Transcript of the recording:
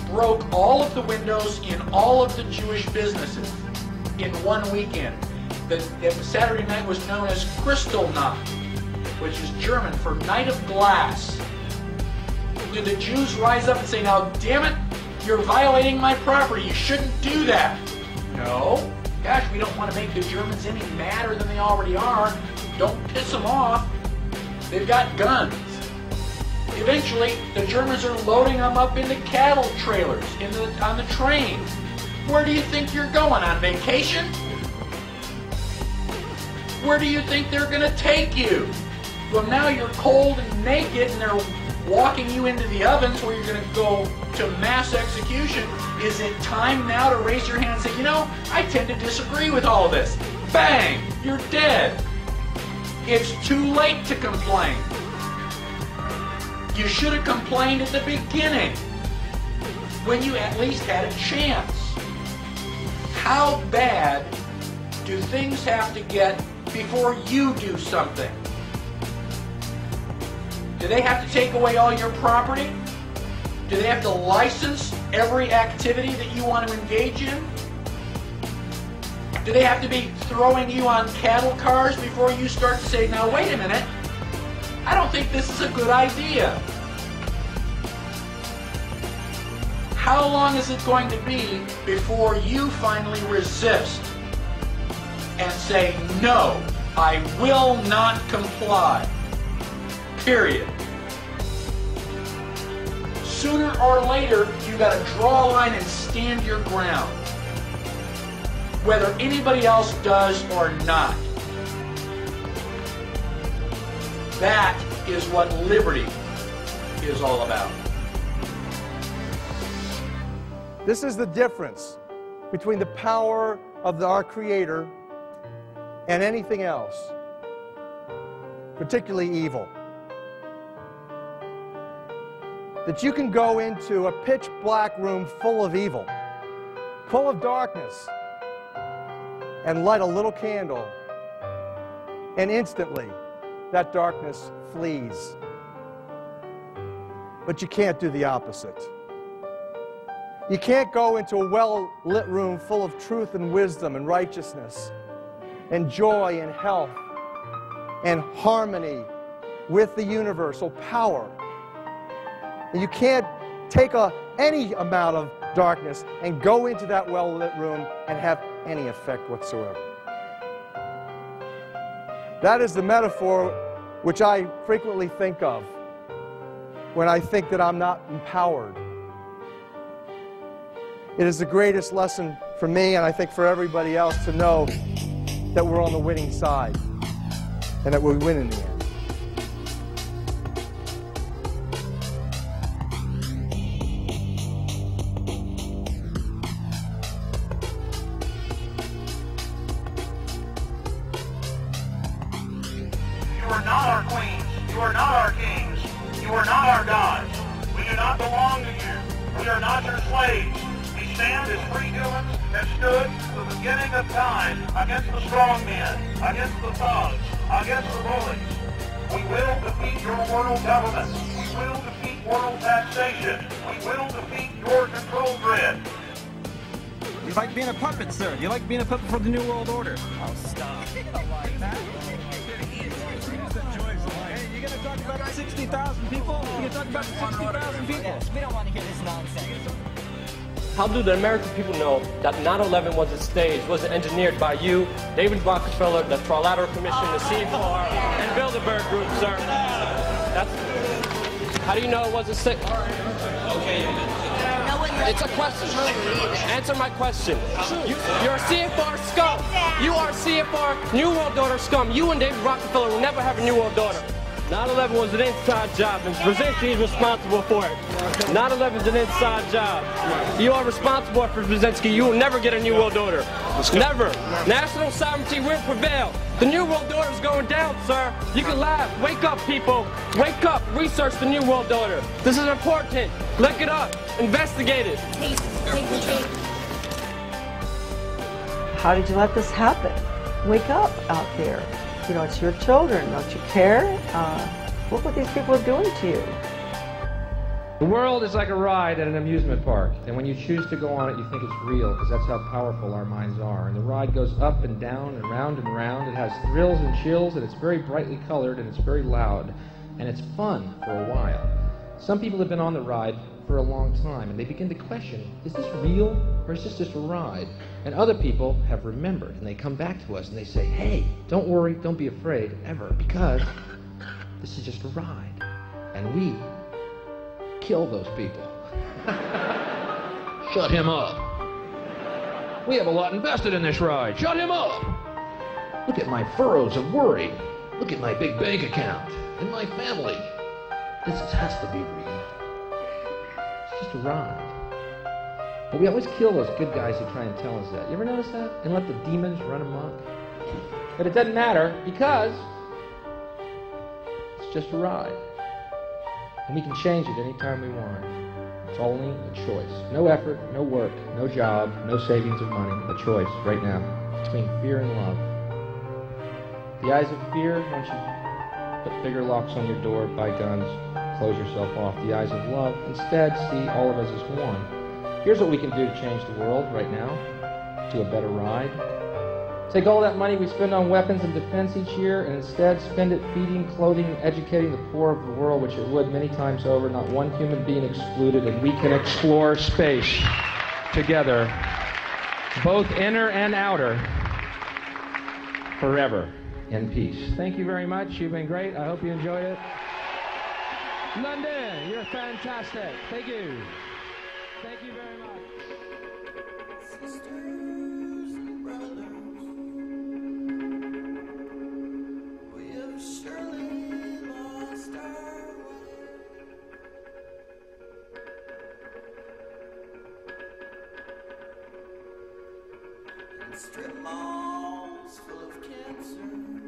broke all of the windows in all of the Jewish businesses in one weekend. The Saturday night was known as Kristallnacht, which is German for Night of Glass. Did the Jews rise up and say, now damn it, you're violating my property, you shouldn't do that? No. Gosh, we don't want to make the Germans any madder than they already are. Don't piss them off. They've got guns. Eventually, the Germans are loading them up into cattle trailers on the train. Where do you think you're going? On vacation? Where do you think they're going to take you? Well, now you're cold and naked and they're walking you into the ovens where you're going to go to mass execution. Is it time now to raise your hand and say, you know, I tend to disagree with all of this? Bang! You're dead. It's too late to complain. You should have complained at the beginning, when you at least had a chance. How bad do things have to get before you do something? Do they have to take away all your property? Do they have to license every activity that you want to engage in? Do they have to be throwing you on cattle cars before you start to say, now wait a minute, I don't think this is a good idea? How long is it going to be before you finally resist and say, no, I will not comply? Period. Sooner or later, you got to draw a line and stand your ground, whether anybody else does or not. That is what liberty is all about. This is the difference between the power of our Creator and anything else, particularly evil. That you can go into a pitch black room full of evil, full of darkness, and light a little candle, and instantly that darkness flees. But you can't do the opposite. You can't go into a well-lit room full of truth and wisdom and righteousness and joy and health and harmony with the universal power. And you can't take any amount of darkness and go into that well-lit room and have any effect whatsoever. That is the metaphor which I frequently think of when I think that I'm not empowered. It is the greatest lesson for me, and I think for everybody else, to know that we're on the winning side and that we win in the end. You are not our queens. You are not our kings. You are not our gods. We do not belong to you. We are not your slaves. We stand as free humans that stood from the beginning of time against the strong men, against the thugs, against the bullies. We will defeat your world government. We will defeat world taxation. We will defeat your control grid. You like being a puppet, sir? You like being a puppet for the New World Order? Oh, stop. Hey, you gonna talk about 60,000 people? You gonna talk about 60,000 people? We don't want to hear this nonsense. How do the American people know that 9/11 was a stage, was engineered by you, David Rockefeller, the Trilateral Commission, the C4, and Bilderberg Group, sir? How do you know it was a stage? Okay. It's a question. Answer my question. You're a CFR scum. You are CFR New World Order scum. You and David Rockefeller will never have a New World Order. 9/11 was an inside job, and Brzezinski is responsible for it. 9/11 is an inside job. You are responsible for Brzezinski. You will never get a New World Order. Never. National sovereignty will prevail. The New World Order is going down, sir. You can laugh. Wake up, people. Wake up. Research the New World Order. This is important. Look it up. Investigate it. How did you let this happen? Wake up out there. You know, it's your children. Don't you care? Look what these people are doing to you. The world is like a ride at an amusement park, and when you choose to go on it, you think it's real, because that's how powerful our minds are. And the ride goes up and down and round and round. It has thrills and chills, and it's very brightly colored, and it's very loud, and it's fun for a while. Some people have been on the ride for a long time, and they begin to question, is this real, or is this just a ride? And other people have remembered, and they come back to us, and they say, hey, don't worry, don't be afraid, ever, because this is just a ride, and we kill those people. Shut him up. We have a lot invested in this ride. Shut him up. Look at my furrows of worry. Look at my big bank account and my family. This has to be real. It's just a ride. But we always kill those good guys who try and tell us that. You ever notice that? And let the demons run amok? But it doesn't matter, because it's just a ride. And we can change it anytime we want. It's only a choice. No effort, no work, no job, no savings of money. A choice right now between fear and love. The eyes of fear, once you put bigger locks on your door, buy guns, close yourself off. The eyes of love, instead, see all of us as one. Here's what we can do to change the world right now, to a better ride. Take all that money we spend on weapons and defense each year, and instead spend it feeding, clothing, and educating the poor of the world, which it would many times over, not one human being excluded, and we can explore space together, both inner and outer, forever in peace. Thank you very much. You've been great. I hope you enjoyed it. London, you're fantastic. Thank you. Thank you very much. Sisters and brothers, we have surely lost our way. In strip malls full of cancer,